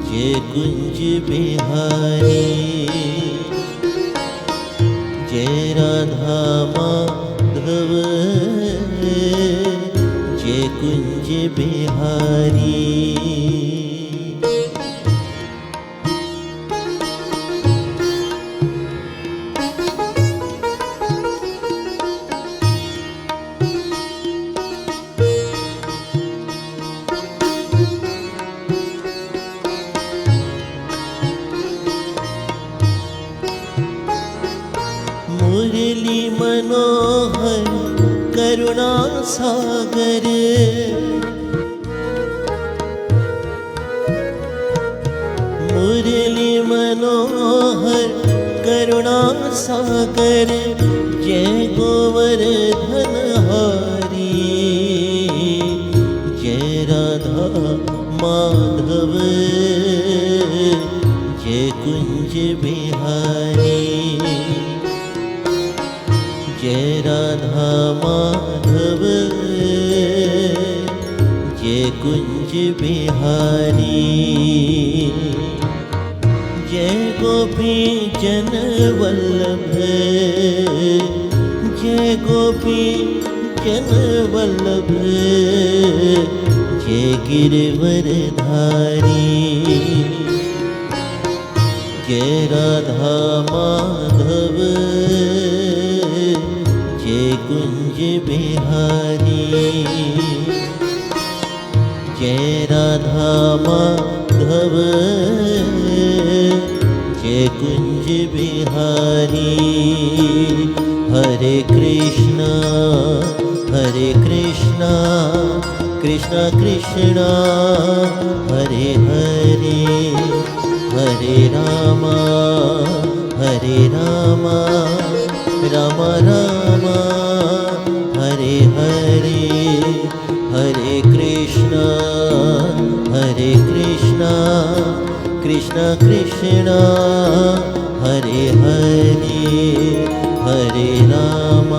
जय कुंज बिहारी, जय राधा माधव, जय कुंज बिहारी। मुरली मनोहर करुणा सागर, मुरली मनोहर करुणा सागर, जय गोवर्धन हरि, जय राधा माधव, जय कुंज बिहारी, जय राधा माधव, जय कुंज बिहारी। जय गोपी जन वल्लभ, जय गोपी जन वल्लभ, जय गिरवर धारी, जय राधा माधव, जय कुंज बिहारी, जय राधा माधव, जय कुंज बिहारी। हरे कृष्णा कृष्णा कृष्णा हरे हरे, हरे रामा राम राम हरे हरे, हरे कृष्णा कृष्णा कृष्णा हरे हरे, हरे राम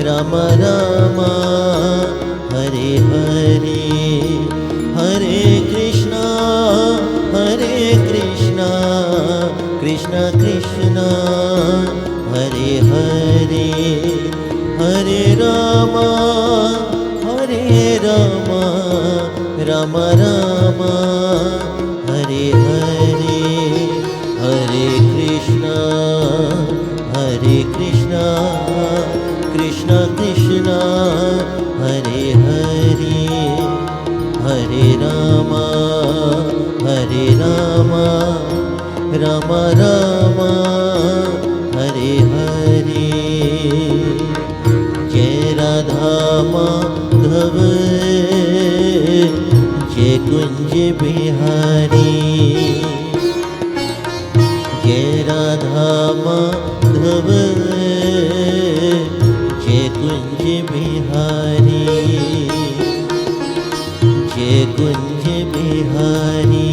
राम राम हरे हरे, हरे कृष्णा कृष्णा कृष्णा हरे हरे, हरे राम राम राम हरे हरे, हरे कृष्णा कृष्णा कृष्णा हरे हरे, हरे राम राम राम हरे हरे। जय राधा माधव, जय कुंज बिहारी, जय राधा माधव, जय कुंज बिहारी, जय कुंज बिहारी,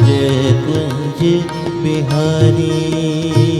जय कुंज बिहारी।